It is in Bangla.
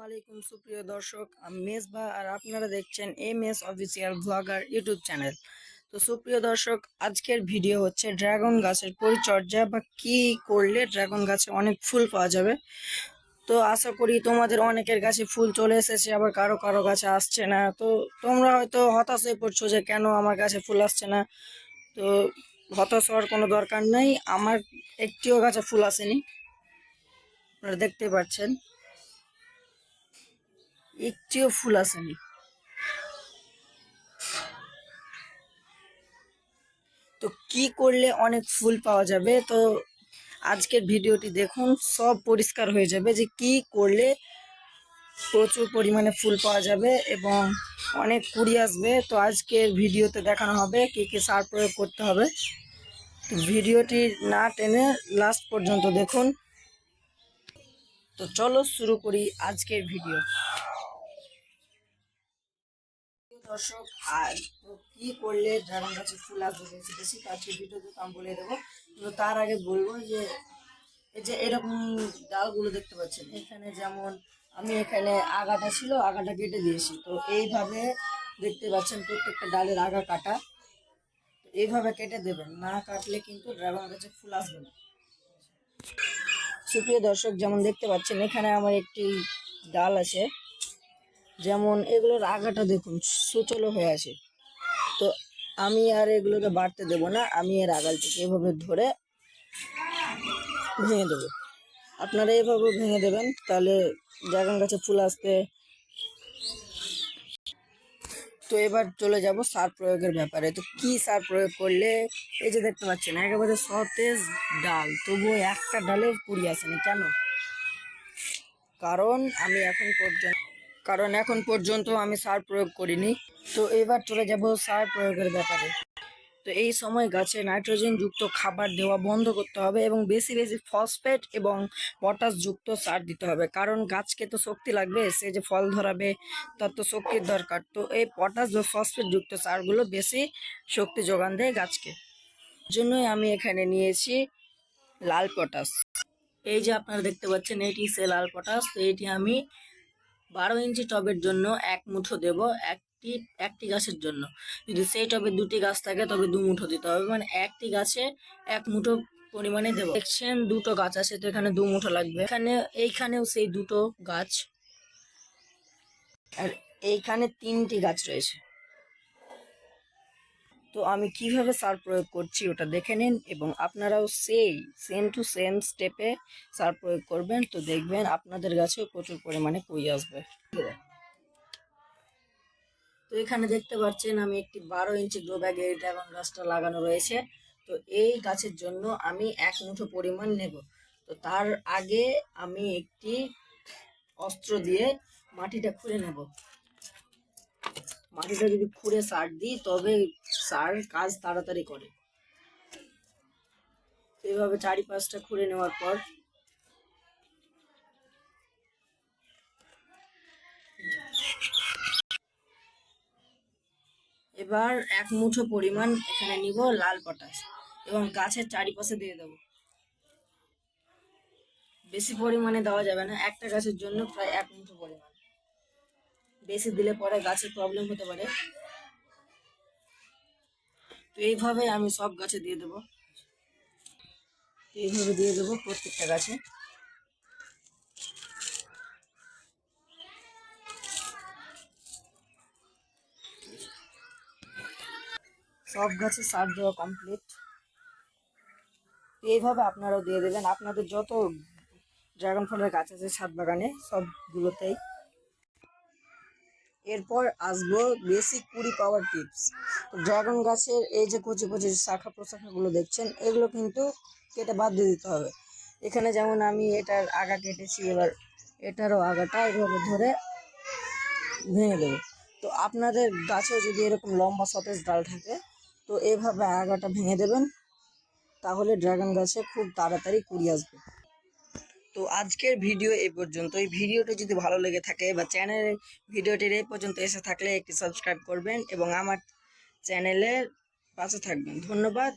আলাইকুম সুপ্রিয় দর্শক, আমি মেজবা আর আপনারা দেখছেন MS official blogger YouTube channel. তো সুপ্রিয় দর্শক, আজকের ভিডিও হচ্ছে ড্রাগন গাছের পরিচর্যা বা কি করলে ড্রাগন গাছে অনেক ফুল পাওয়া যাবে। তো আশা করি তোমাদের অনেকের গাছে ফুল চলে এসেছে, আবার কারো কারো গাছে আসছে না। তো তোমরা হয়তো হতাশ হয়ে পড়ছো যে কেন আমার গাছে ফুল আসছে না। তো হতাশ হওয়ার কোনো দরকার নেই, আমার একটিও গাছে ফুল আসেনি, আপনারা দেখতে পাচ্ছেন একটিও ফুল আসেনি। তো কি করলে অনেক ফুল পাওয়া যাবে, তো আজকের ভিডিওটি দেখুন, সব পরিষ্কার হয়ে যাবে যে কি করলে প্রচুর পরিমাণে ফুল পাওয়া যাবে এবং অনেক কুড়ি আসবে। তো আজকের ভিডিওতে দেখানো হবে কি কি সার প্রয়োগ করতে হবে। তো ভিডিওটি না টেনে লাস্ট পর্যন্ত দেখুন। তো চলো শুরু করি আজকের ভিডিও। দর্শক, আর কি করলে ড্রাগন গাছে ফুল আসবে বেশি বেশি, তো আজকে ভিডিওতে আমি বলে দেবো। তো তার আগে বলবো যে এই যে এরকম ডালগুলো দেখতে পাচ্ছেন, এখানে যেমন আমি এখানে আগাটা ছিল, আগাটা কেটে দিয়েছি। তো এইভাবে দেখতে পাচ্ছেন প্রত্যেকটা ডালের আগা কাটা, এইভাবে কেটে দেবেন, না কাটলে কিন্তু ড্রাগন গাছে ফুল আসবে না। সুপ্রিয় দর্শক, যেমন দেখতে পাচ্ছেন এখানে আমার একটি ডাল আছে, যেমন এগুলোর আগাটা দেখুন সুচলো হয়ে আছে। তো আমি আর এগুলোকে বাড়তে দেবো না, আমি এর আগালটিকে এভাবে ধরে ভেঙে দেবো। আপনারা এভাবে ভেঙে দেবেন, তাহলে ড্রাগন গাছে ফুল আসতে। তো এবার চলে যাব সার প্রয়োগের ব্যাপারে। তো কি সার প্রয়োগ করলে, এই যে দেখতে পাচ্ছেন একেবারে সতেজ ডাল, তবুও একটা ডালে কুড়ি আসেনি কেন? কারণ এখন পর্যন্ত আমি সার প্রয়োগ করিনি। তো এবার চলে যাব সার প্রয়োগের ব্যাপারে। তো এই সময় গাছে নাইট্রোজেন যুক্ত খাবার দেওয়া বন্ধ করতে হবে এবং বেশি বেশি ফসফেট এবং পটাশ যুক্ত সার দিতে হবে, কারণ গাছকে তো শক্তি লাগবে, সে যে ফল ধরাবে তার তো শক্তির দরকার। তো এই পটাশ বা ফসফেট যুক্ত সারগুলো বেশি শক্তি যোগান দেয় গাছকে। জন্যই আমি এখানে নিয়েছি লাল পটাশ। এই যে আপনারা দেখতে পাচ্ছেন এটি সে লাল পটাশ। তো এটি আমি 12 ইঞ্চি টবের জন্য 1 মুঠো দেব, একটি গাছের জন্য। যদি সেই টবে 2টি গাছ থাকে তবে 2 মুঠো দিতে হবে, মানে একটি গাছে 1 মুঠো পরিমাণে দেব। দেখছেন 2টো গাছ আছে, তো এখানে 2 মুঠো লাগবে। এইখানেও সেই 2টো গাছ, আর এইখানে 3টি গাছ রয়েছে। তো আমি কিভাবে সার প্রয়োগ করছি ওটা দেখে নিন এবং আপনারাও সেম টু সেম স্টেপে সার প্রয়োগ করবেন। তো দেখবেন আপনাদের গাছেও প্রচুর পরিমাণে কুড়ি আসবে। তো এখানে দেখতে পাচ্ছেন আমি একটি 12 ইঞ্চি গ্রো ব্যাগে এই ড্রাগন গাছটা লাগানো রয়েছে। তো এই গাছের জন্য আমি 1 মুঠো পরিমাণ নেব। তো তার আগে আমি একটি অস্ত্র দিয়ে মাটিটা খুঁড়ে নেব। মাটিটা যদি খুঁড়ে সার দিই তবে সার কাজ তাড়াতাড়ি করে। এইভাবে 4-5টা খুঁড়ে নেওয়ার পর এবার 1 মুঠো পরিমাণ এখানে নিব লাল পটাশ এবং গাছের চারিপাশে দিয়ে দেব। বেশি পরিমাণে দেওয়া যাবে না, একটা গাছের জন্য প্রায় 1 মুঠো পরিমাণ। বেশি দিলে পরে গাছের প্রবলেম হতে পারে। তো এইভাবে আমি সব গাছে দিয়ে দেবো, এইভাবে দিয়ে দেবো প্রত্যেকটা গাছে। সব গাছে সার দেওয়া কমপ্লিট। এইভাবে আপনারাও দিয়ে দেবেন আপনাদের যত ড্রাগন ফলের গাছ আছে ছাদ বাগানে সবগুলোতেই। এরপর আসবো বেসিক কুড়ি পাওয়ার টিপস। ড্রাগন গাছের এই যে কচি কচি শাখা প্রশাখাগুলো দেখছেন, এগুলো কিন্তু কেটে বাদ দিয়ে দিতে হবে। এখানে যেমন আমি এটার আগা কেটেছি, এবার এটারও আগাটা এভাবে ধরে ভেঙে দেবো। তো আপনাদের গাছেও যদি এরকম লম্বা সতেজ ডাল থাকে তো এভাবে আগাটা ভেঙে দেবেন, তাহলে ড্রাগন গাছে খুব তাড়াতাড়ি কুড়ি আসবে। তো আজকের ভিডিও এই পর্যন্ত। এই ভিডিওটি যদি ভালো লেগে থাকে বা ভিডিওটির এই পর্যন্ত এসে থাকলে একটি সাবস্ক্রাইব করবেন এবং আমার চ্যানেলের পাশে থাকবেন। ধন্যবাদ।